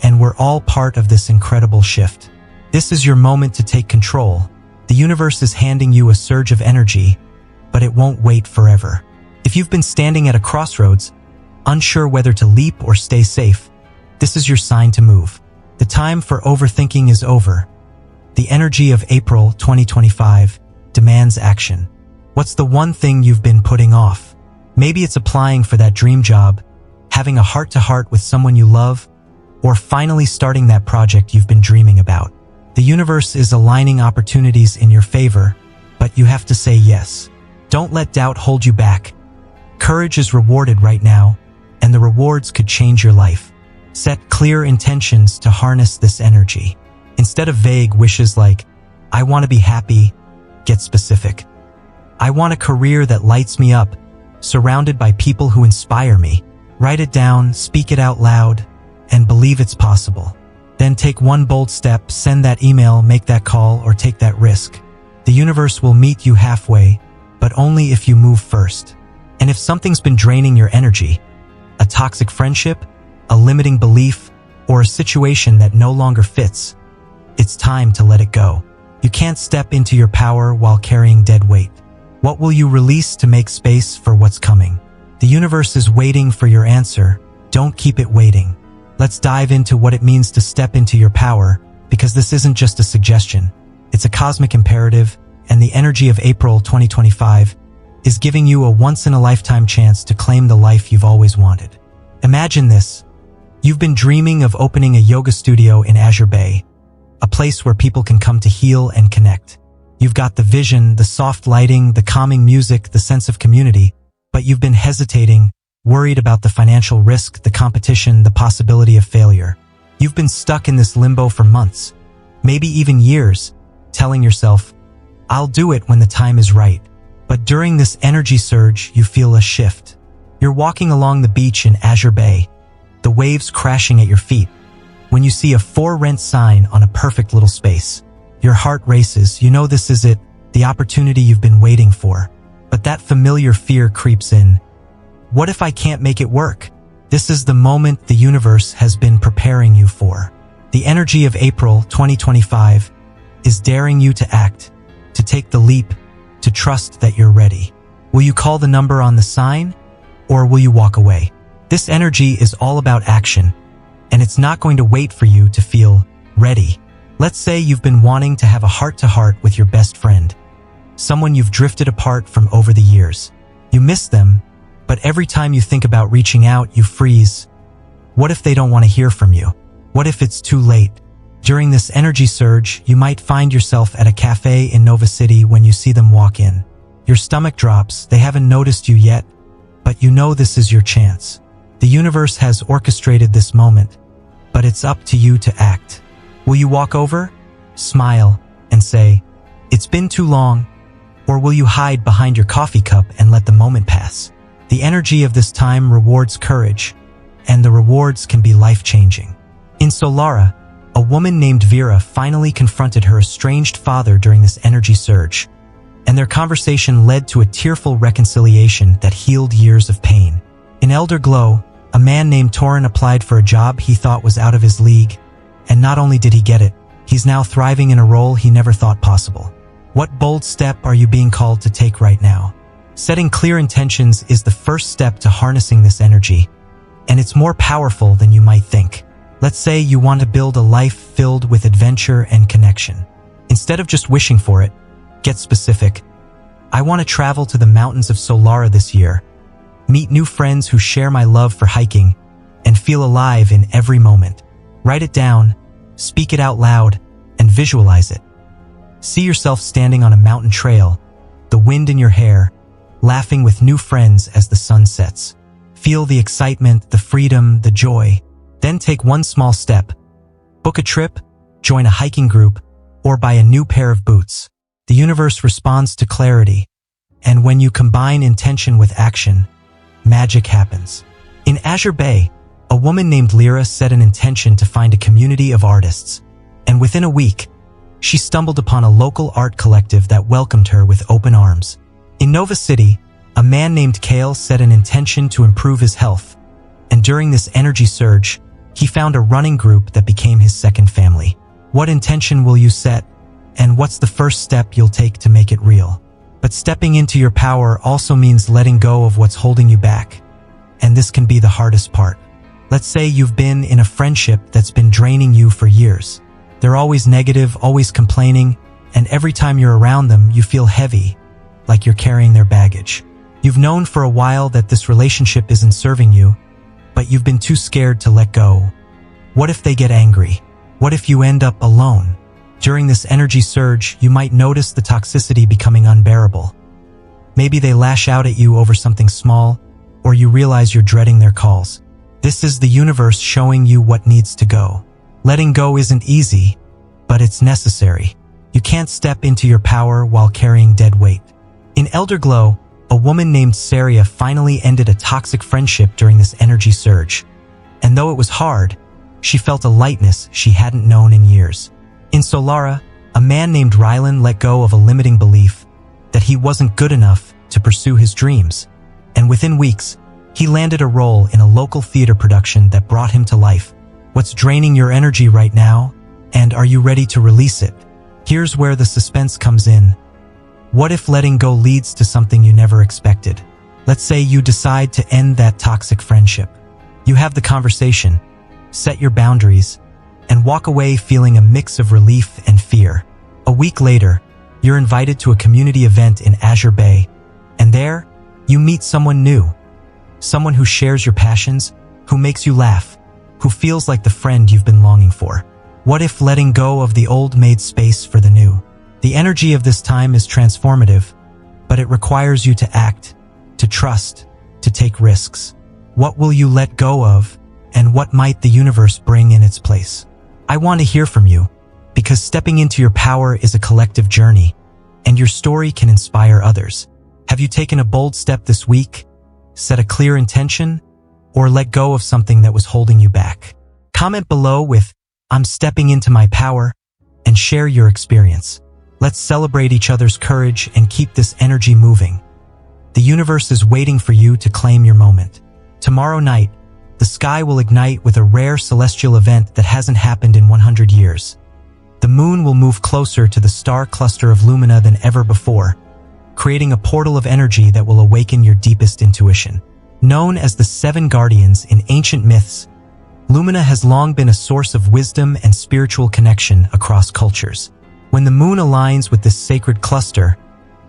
and we're all part of this incredible shift. This is your moment to take control. The universe is handing you a surge of energy, but it won't wait forever. If you've been standing at a crossroads, unsure whether to leap or stay safe, this is your sign to move. The time for overthinking is over. The energy of April 2025 demands action. What's the one thing you've been putting off? Maybe it's applying for that dream job, having a heart-to-heart with someone you love, or finally starting that project you've been dreaming about. The universe is aligning opportunities in your favor, but you have to say yes. Don't let doubt hold you back. Courage is rewarded right now, and the rewards could change your life. Set clear intentions to harness this energy. Instead of vague wishes like, "I want to be happy," get specific. "I want a career that lights me up, surrounded by people who inspire me." Write it down, speak it out loud, and believe it's possible. Then take one bold step, send that email, make that call, or take that risk. The universe will meet you halfway, but only if you move first. And if something's been draining your energy, a toxic friendship, a limiting belief, or a situation that no longer fits, it's time to let it go. You can't step into your power while carrying dead weight. What will you release to make space for what's coming? The universe is waiting for your answer. Don't keep it waiting. Let's dive into what it means to step into your power, because this isn't just a suggestion. It's a cosmic imperative, and the energy of April 2025 is giving you a once-in-a-lifetime chance to claim the life you've always wanted. Imagine this. You've been dreaming of opening a yoga studio in Azure Bay, a place where people can come to heal and connect. You've got the vision, the soft lighting, the calming music, the sense of community, but you've been hesitating, worried about the financial risk, the competition, the possibility of failure. You've been stuck in this limbo for months, maybe even years, telling yourself, "I'll do it when the time is right." But during this energy surge, you feel a shift. You're walking along the beach in Azure Bay, the waves crashing at your feet, when you see a "for rent" sign on a perfect little space. Your heart races. You know this is it, the opportunity you've been waiting for. But that familiar fear creeps in. What if I can't make it work? This is the moment the universe has been preparing you for. The energy of April 2025 is daring you to act, to take the leap, to trust that you're ready. Will you call the number on the sign, or will you walk away? This energy is all about action, and it's not going to wait for you to feel ready. Let's say you've been wanting to have a heart-to-heart with your best friend, someone you've drifted apart from over the years. You miss them, but every time you think about reaching out, you freeze. What if they don't want to hear from you? What if it's too late? During this energy surge, you might find yourself at a cafe in Nova City when you see them walk in. Your stomach drops. They haven't noticed you yet, but you know this is your chance. The universe has orchestrated this moment, but it's up to you to act. Will you walk over, smile, and say, "It's been too long," or will you hide behind your coffee cup and let the moment pass? The energy of this time rewards courage, and the rewards can be life-changing. In Solara, a woman named Vera finally confronted her estranged father during this energy surge, and their conversation led to a tearful reconciliation that healed years of pain. In Elder Glow, a man named Torin applied for a job he thought was out of his league, and not only did he get it, he's now thriving in a role he never thought possible. What bold step are you being called to take right now? Setting clear intentions is the first step to harnessing this energy, and it's more powerful than you might think. Let's say you want to build a life filled with adventure and connection. Instead of just wishing for it, get specific. I want to travel to the mountains of Solara this year, meet new friends who share my love for hiking, and feel alive in every moment. Write it down, speak it out loud, and visualize it. See yourself standing on a mountain trail, the wind in your hair, laughing with new friends as the sun sets. Feel the excitement, the freedom, the joy. Then take one small step. Book a trip, join a hiking group, or buy a new pair of boots. The universe responds to clarity, and when you combine intention with action, magic happens. In Azure Bay, a woman named Lyra set an intention to find a community of artists, and within a week, she stumbled upon a local art collective that welcomed her with open arms. In Nova City, a man named Kale set an intention to improve his health, and during this energy surge, he found a running group that became his second family. What intention will you set, and what's the first step you'll take to make it real? But stepping into your power also means letting go of what's holding you back, and this can be the hardest part. Let's say you've been in a friendship that's been draining you for years. They're always negative, always complaining, and every time you're around them, you feel heavy, like you're carrying their baggage. You've known for a while that this relationship isn't serving you, but you've been too scared to let go. What if they get angry? What if you end up alone? During this energy surge, you might notice the toxicity becoming unbearable. Maybe they lash out at you over something small, or you realize you're dreading their calls. This is the universe showing you what needs to go. Letting go isn't easy, but it's necessary. You can't step into your power while carrying dead weight. In Elderglow, a woman named Saria finally ended a toxic friendship during this energy surge. And though it was hard, she felt a lightness she hadn't known in years. In Solara, a man named Rylan let go of a limiting belief that he wasn't good enough to pursue his dreams. And within weeks, he landed a role in a local theater production that brought him to life. What's draining your energy right now, and are you ready to release it? Here's where the suspense comes in. What if letting go leads to something you never expected? Let's say you decide to end that toxic friendship. You have the conversation, set your boundaries, and walk away feeling a mix of relief and fear. A week later, you're invited to a community event in Azure Bay, and there, you meet someone new. Someone who shares your passions, who makes you laugh, who feels like the friend you've been longing for. What if letting go of the old made space for the new? The energy of this time is transformative, but it requires you to act, to trust, to take risks. What will you let go of, and what might the universe bring in its place? I want to hear from you, because stepping into your power is a collective journey, and your story can inspire others. Have you taken a bold step this week, set a clear intention, or let go of something that was holding you back? Comment below with, "I'm stepping into my power," and share your experience. Let's celebrate each other's courage and keep this energy moving. The universe is waiting for you to claim your moment. Tomorrow night, the sky will ignite with a rare celestial event that hasn't happened in 100 years. The moon will move closer to the star cluster of Lumina than ever before, creating a portal of energy that will awaken your deepest intuition. Known as the Seven Guardians in ancient myths, Lumina has long been a source of wisdom and spiritual connection across cultures. When the moon aligns with this sacred cluster,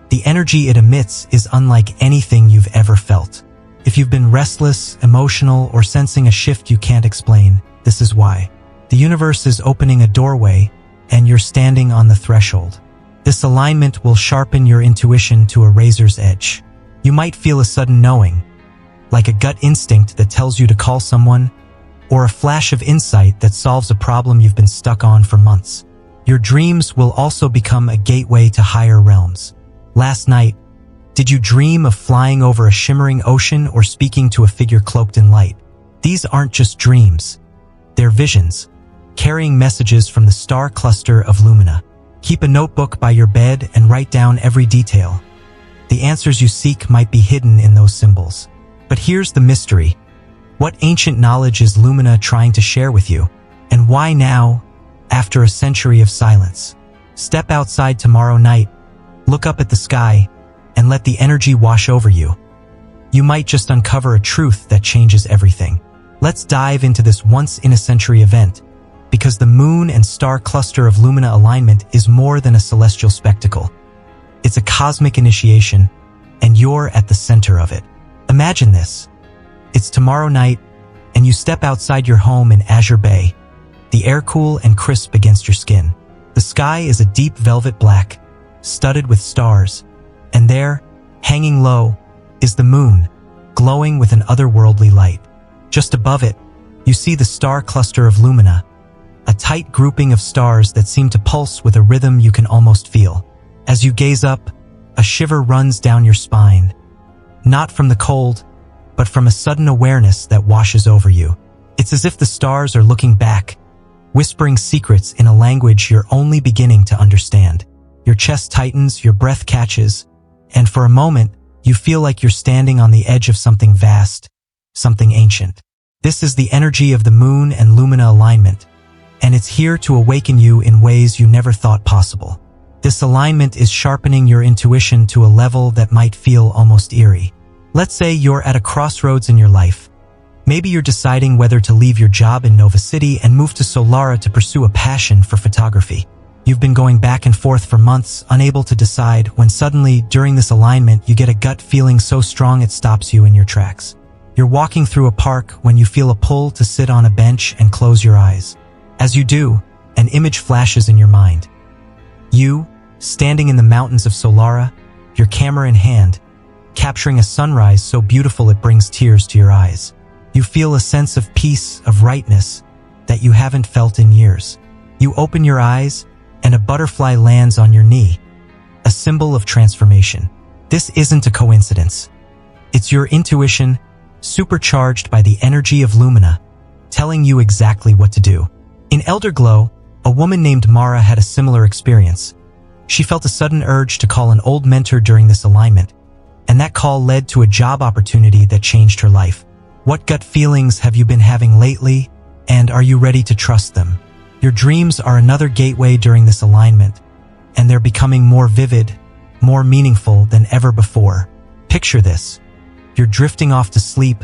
the energy it emits is unlike anything you've ever felt. If you've been restless, emotional, or sensing a shift you can't explain, this is why. The universe is opening a doorway, and you're standing on the threshold. This alignment will sharpen your intuition to a razor's edge. You might feel a sudden knowing, like a gut instinct that tells you to call someone, or a flash of insight that solves a problem you've been stuck on for months. Your dreams will also become a gateway to higher realms. Last night, did you dream of flying over a shimmering ocean or speaking to a figure cloaked in light? These aren't just dreams. They're visions, carrying messages from the star cluster of Lumina. Keep a notebook by your bed and write down every detail. The answers you seek might be hidden in those symbols. But here's the mystery. What ancient knowledge is Lumina trying to share with you? And why now, after a century of silence? Step outside tomorrow night, look up at the sky, and let the energy wash over you. You might just uncover a truth that changes everything. Let's dive into this once-in-a-century event, because the moon and star cluster of Lumina alignment is more than a celestial spectacle. It's a cosmic initiation, and you're at the center of it. Imagine this. It's tomorrow night, and you step outside your home in Azure Bay. The air cool and crisp against your skin. The sky is a deep velvet black, studded with stars, and there, hanging low, is the moon, glowing with an otherworldly light. Just above it, you see the star cluster of Lumina, a tight grouping of stars that seem to pulse with a rhythm you can almost feel. As you gaze up, a shiver runs down your spine, not from the cold, but from a sudden awareness that washes over you. It's as if the stars are looking back, whispering secrets in a language you're only beginning to understand. Your chest tightens, your breath catches, and for a moment, you feel like you're standing on the edge of something vast, something ancient. This is the energy of the moon and Lumina alignment, and it's here to awaken you in ways you never thought possible. This alignment is sharpening your intuition to a level that might feel almost eerie. Let's say you're at a crossroads in your life. Maybe you're deciding whether to leave your job in Nova City and move to Solara to pursue a passion for photography. You've been going back and forth for months, unable to decide, when suddenly, during this alignment, you get a gut feeling so strong it stops you in your tracks. You're walking through a park when you feel a pull to sit on a bench and close your eyes. As you do, an image flashes in your mind. You, standing in the mountains of Solara, your camera in hand, capturing a sunrise so beautiful it brings tears to your eyes. You feel a sense of peace, of rightness, that you haven't felt in years. You open your eyes, and a butterfly lands on your knee, a symbol of transformation. This isn't a coincidence. It's your intuition, supercharged by the energy of Lumina, telling you exactly what to do. In Elderglow, a woman named Mara had a similar experience. She felt a sudden urge to call an old mentor during this alignment, and that call led to a job opportunity that changed her life. What gut feelings have you been having lately, and are you ready to trust them? Your dreams are another gateway during this alignment, and they're becoming more vivid, more meaningful than ever before. Picture this. You're drifting off to sleep,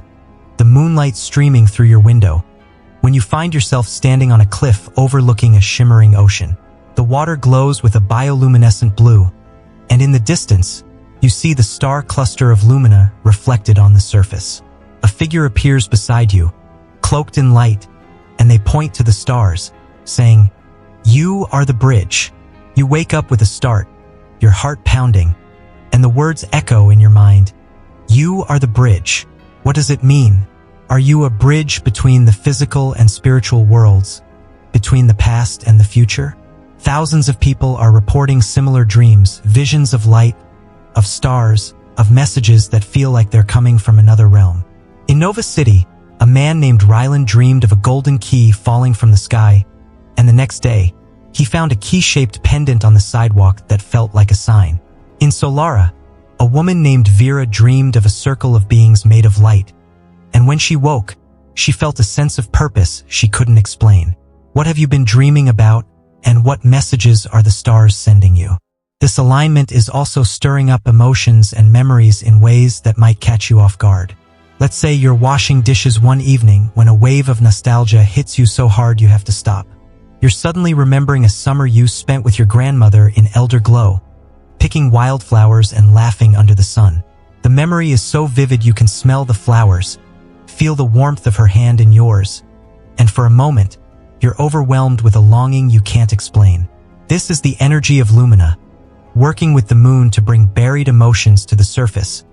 the moonlight streaming through your window, when you find yourself standing on a cliff overlooking a shimmering ocean. The water glows with a bioluminescent blue, and in the distance, you see the star cluster of Lumina reflected on the surface. A figure appears beside you, cloaked in light, and they point to the stars, saying, "You are the bridge." You wake up with a start, your heart pounding, and the words echo in your mind. You are the bridge. What does it mean? Are you a bridge between the physical and spiritual worlds, between the past and the future? Thousands of people are reporting similar dreams, visions of light, of stars, of messages that feel like they're coming from another realm. In Nova City, a man named Rylan dreamed of a golden key falling from the sky, and the next day, he found a key-shaped pendant on the sidewalk that felt like a sign. In Solara, a woman named Vera dreamed of a circle of beings made of light, and when she woke, she felt a sense of purpose she couldn't explain. What have you been dreaming about, and what messages are the stars sending you? This alignment is also stirring up emotions and memories in ways that might catch you off guard. Let's say you're washing dishes one evening when a wave of nostalgia hits you so hard you have to stop. You're suddenly remembering a summer you spent with your grandmother in Elderglow, picking wildflowers and laughing under the sun. The memory is so vivid you can smell the flowers, feel the warmth of her hand in yours, and for a moment, you're overwhelmed with a longing you can't explain. This is the energy of Lumina, working with the moon to bring buried emotions to the surface,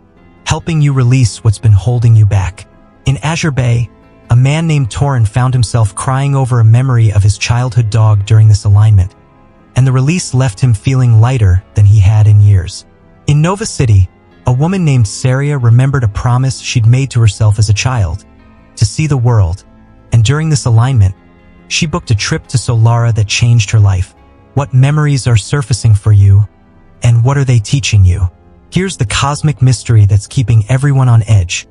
helping you release what's been holding you back. In Azure Bay, a man named Torin found himself crying over a memory of his childhood dog during this alignment, and the release left him feeling lighter than he had in years. In Nova City, a woman named Saria remembered a promise she'd made to herself as a child, to see the world, and during this alignment, she booked a trip to Solara that changed her life. What memories are surfacing for you, and what are they teaching you? Here's the cosmic mystery that's keeping everyone on edge.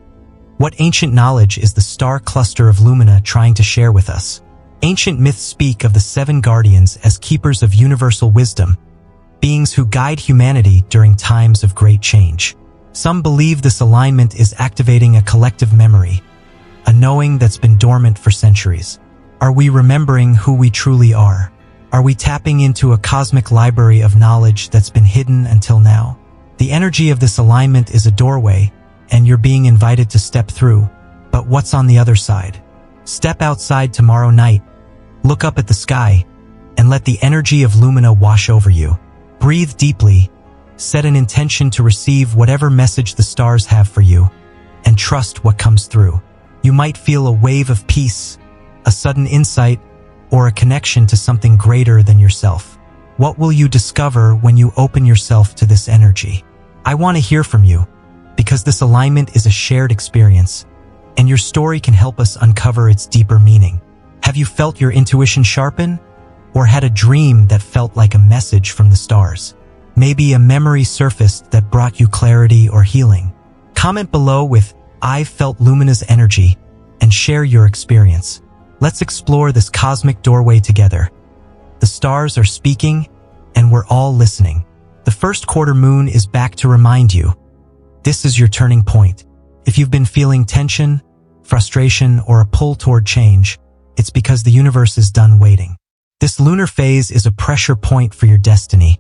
What ancient knowledge is the star cluster of Lumina trying to share with us? Ancient myths speak of the 7 guardians as keepers of universal wisdom, beings who guide humanity during times of great change. Some believe this alignment is activating a collective memory, a knowing that's been dormant for centuries. Are we remembering who we truly are? Are we tapping into a cosmic library of knowledge that's been hidden until now? The energy of this alignment is a doorway, and you're being invited to step through. But what's on the other side? Step outside tomorrow night, look up at the sky, and let the energy of Lumina wash over you. Breathe deeply, set an intention to receive whatever message the stars have for you, and trust what comes through. You might feel a wave of peace, a sudden insight, or a connection to something greater than yourself? What will you discover when you open yourself to this energy? I want to hear from you, because this alignment is a shared experience, and your story can help us uncover its deeper meaning. Have you felt your intuition sharpen, or had a dream that felt like a message from the stars? Maybe a memory surfaced that brought you clarity or healing. Comment below with "I've felt Lumina's energy" and share your experience. Let's explore this cosmic doorway together. The stars are speaking, and we're all listening. The first quarter moon is back to remind you, this is your turning point. If you've been feeling tension, frustration, or a pull toward change, it's because the universe is done waiting. This lunar phase is a pressure point for your destiny,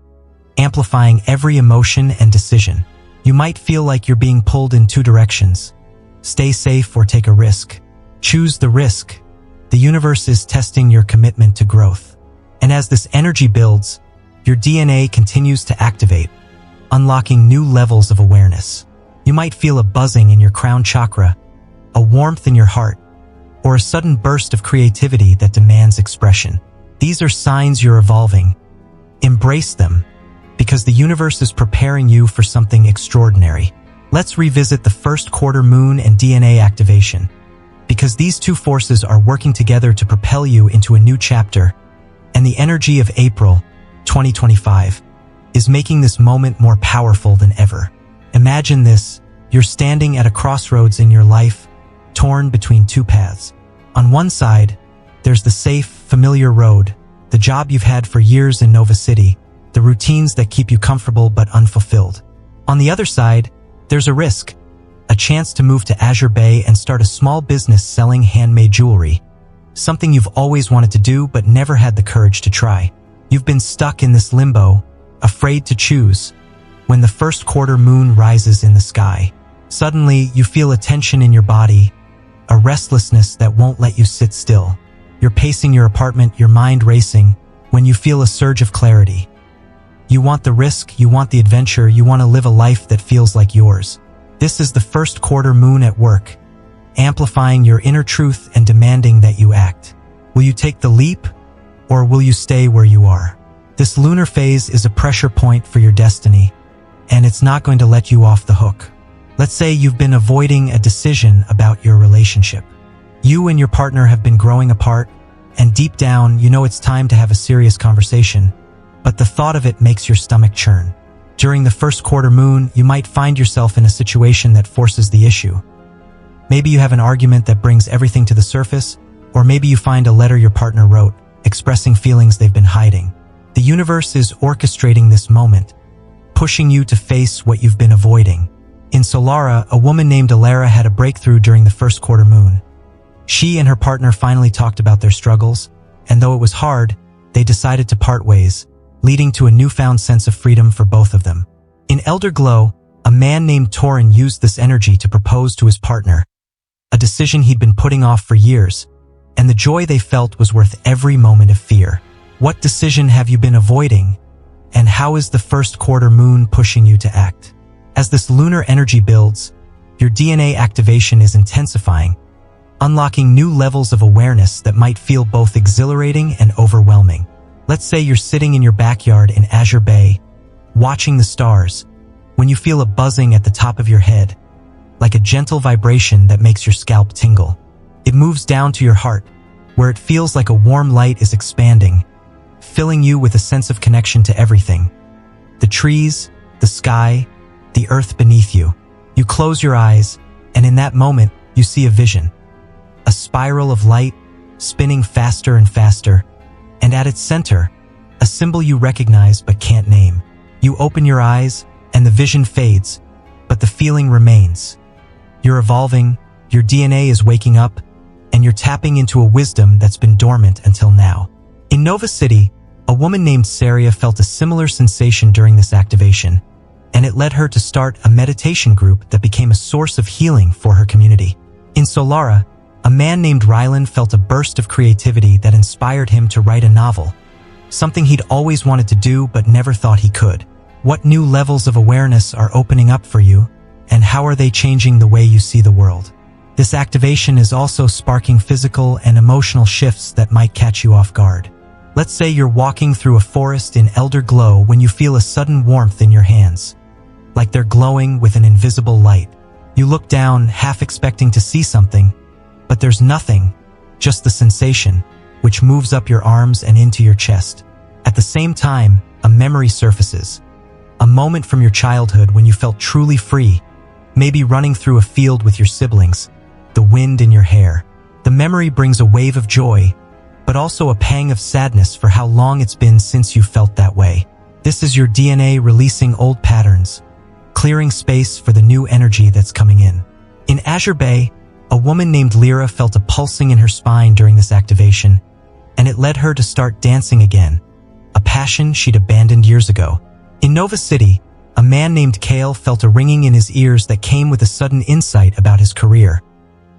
amplifying every emotion and decision. You might feel like you're being pulled in two directions. Stay safe or take a risk. Choose the risk. The universe is testing your commitment to growth. And as this energy builds, your DNA continues to activate, unlocking new levels of awareness. You might feel a buzzing in your crown chakra, a warmth in your heart, or a sudden burst of creativity that demands expression. These are signs you're evolving. Embrace them, because the universe is preparing you for something extraordinary. Let's revisit the first quarter moon and DNA activation, because these two forces are working together to propel you into a new chapter, and the energy of April 2025 is making this moment more powerful than ever. Imagine this: you're standing at a crossroads in your life, torn between two paths. On one side, there's the safe, familiar road, the job you've had for years in Nova City, the routines that keep you comfortable but unfulfilled. On the other side, there's a risk, a chance to move to Azure Bay and start a small business selling handmade jewelry, something you've always wanted to do but never had the courage to try. You've been stuck in this limbo, afraid to choose, when the first quarter moon rises in the sky. Suddenly, you feel a tension in your body, a restlessness that won't let you sit still. You're pacing your apartment, your mind racing, when you feel a surge of clarity. You want the risk, you want the adventure, you want to live a life that feels like yours. This is the first quarter moon at work, amplifying your inner truth and demanding that you act. Will you take the leap, or will you stay where you are? This lunar phase is a pressure point for your destiny, and it's not going to let you off the hook. Let's say you've been avoiding a decision about your relationship. You and your partner have been growing apart, and deep down, you know it's time to have a serious conversation, but the thought of it makes your stomach churn. During the first quarter moon, you might find yourself in a situation that forces the issue. Maybe you have an argument that brings everything to the surface, or maybe you find a letter your partner wrote, expressing feelings they've been hiding. The universe is orchestrating this moment, pushing you to face what you've been avoiding. In Solara, a woman named Alara had a breakthrough during the first quarter moon. She and her partner finally talked about their struggles, and though it was hard, they decided to part ways, leading to a newfound sense of freedom for both of them. In Elder Glow, a man named Torin used this energy to propose to his partner, a decision he'd been putting off for years, and the joy they felt was worth every moment of fear. What decision have you been avoiding, and how is the first quarter moon pushing you to act? As this lunar energy builds, your DNA activation is intensifying, unlocking new levels of awareness that might feel both exhilarating and overwhelming. Let's say you're sitting in your backyard in Azure Bay, watching the stars, when you feel a buzzing at the top of your head, like a gentle vibration that makes your scalp tingle. It moves down to your heart, where it feels like a warm light is expanding, filling you with a sense of connection to everything. The trees, the sky, the earth beneath you. You close your eyes, and in that moment, you see a vision. A spiral of light, spinning faster and faster, and at its center, a symbol you recognize but can't name. You open your eyes, and the vision fades, but the feeling remains. You're evolving, your DNA is waking up, and you're tapping into a wisdom that's been dormant until now. In Nova City, a woman named Saria felt a similar sensation during this activation, and it led her to start a meditation group that became a source of healing for her community. In Solara, a man named Rylan felt a burst of creativity that inspired him to write a novel, something he'd always wanted to do but never thought he could. What new levels of awareness are opening up for you, and how are they changing the way you see the world? This activation is also sparking physical and emotional shifts that might catch you off guard. Let's say you're walking through a forest in elder glow when you feel a sudden warmth in your hands, like they're glowing with an invisible light. You look down, half expecting to see something, but there's nothing, just the sensation, which moves up your arms and into your chest. At the same time, a memory surfaces, a moment from your childhood when you felt truly free, maybe running through a field with your siblings, the wind in your hair. The memory brings a wave of joy, but also a pang of sadness for how long it's been since you felt that way. This is your DNA releasing old patterns, clearing space for the new energy that's coming in. In Azure Bay, a woman named Lyra felt a pulsing in her spine during this activation, and it led her to start dancing again, a passion she'd abandoned years ago. In Nova City, a man named Kale felt a ringing in his ears that came with a sudden insight about his career,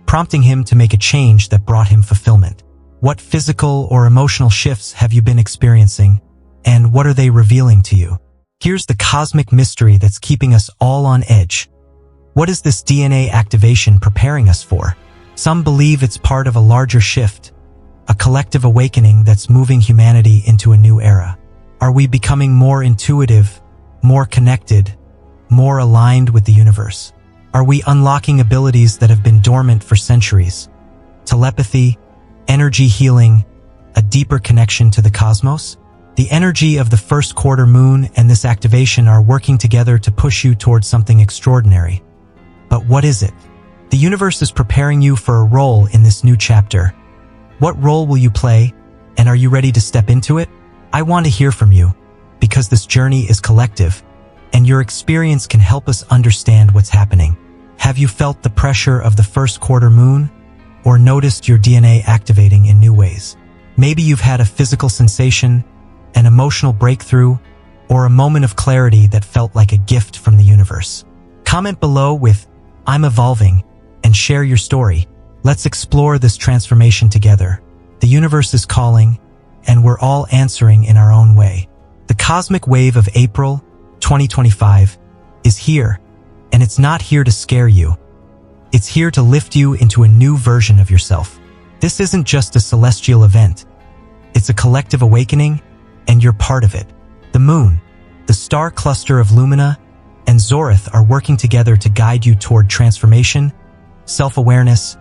prompting him to make a change that brought him fulfillment. What physical or emotional shifts have you been experiencing, and what are they revealing to you? Here's the cosmic mystery that's keeping us all on edge. What is this DNA activation preparing us for? Some believe it's part of a larger shift, a collective awakening that's moving humanity into a new era. Are we becoming more intuitive, more connected, more aligned with the universe? Are we unlocking abilities that have been dormant for centuries? Telepathy, energy healing, a deeper connection to the cosmos? The energy of the first quarter moon and this activation are working together to push you towards something extraordinary. But what is it? The universe is preparing you for a role in this new chapter. What role will you play, and are you ready to step into it? I want to hear from you, because this journey is collective, and your experience can help us understand what's happening. Have you felt the pressure of the first quarter moon, or noticed your DNA activating in new ways? Maybe you've had a physical sensation, an emotional breakthrough, or a moment of clarity that felt like a gift from the universe. Comment below with "I'm evolving" and share your story. Let's explore this transformation together. The universe is calling, and we're all answering in our own way. The cosmic wave of April 2025 is here, and it's not here to scare you. It's here to lift you into a new version of yourself. This isn't just a celestial event. It's a collective awakening, and you're part of it. The moon, the star cluster of Lumina, and Zorith are working together to guide you toward transformation, self-awareness,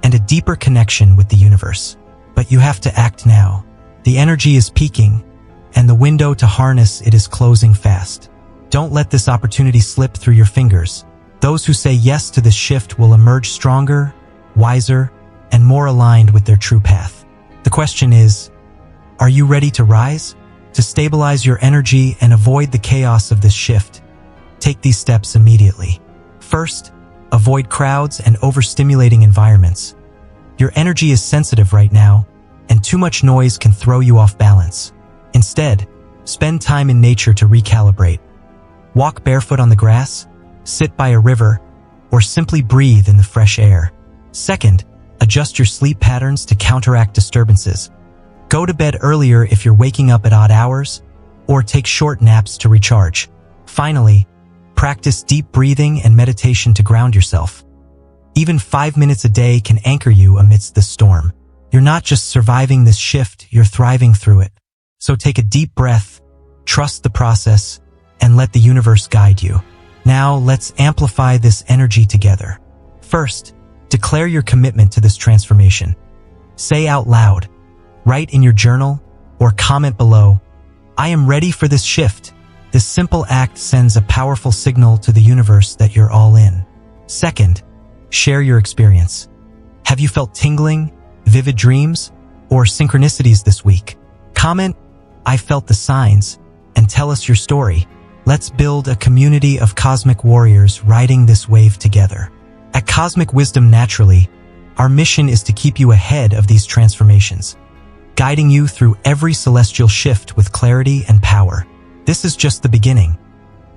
and a deeper connection with the universe. But you have to act now. The energy is peaking, and the window to harness it is closing fast. Don't let this opportunity slip through your fingers. Those who say yes to this shift will emerge stronger, wiser, and more aligned with their true path. The question is, are you ready to rise? To stabilize your energy and avoid the chaos of this shift, take these steps immediately. First, avoid crowds and overstimulating environments. Your energy is sensitive right now, and too much noise can throw you off balance. Instead, spend time in nature to recalibrate. Walk barefoot on the grass, sit by a river, or simply breathe in the fresh air. Second, adjust your sleep patterns to counteract disturbances. Go to bed earlier if you're waking up at odd hours, or take short naps to recharge. Finally, practice deep breathing and meditation to ground yourself. Even 5 minutes a day can anchor you amidst the storm. You're not just surviving this shift, you're thriving through it. So take a deep breath, trust the process, and let the universe guide you. Now, let's amplify this energy together. First, declare your commitment to this transformation. Say out loud, write in your journal, or comment below, "I am ready for this shift." This simple act sends a powerful signal to the universe that you're all in. Second, share your experience. Have you felt tingling, vivid dreams, or synchronicities this week? Comment, "I felt the signs," and tell us your story. Let's build a community of cosmic warriors riding this wave together. At Cosmic Wisdom Naturally, our mission is to keep you ahead of these transformations, guiding you through every celestial shift with clarity and power. This is just the beginning.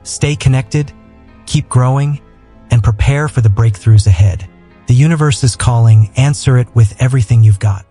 Stay connected, keep growing, and prepare for the breakthroughs ahead. The universe is calling, answer it with everything you've got.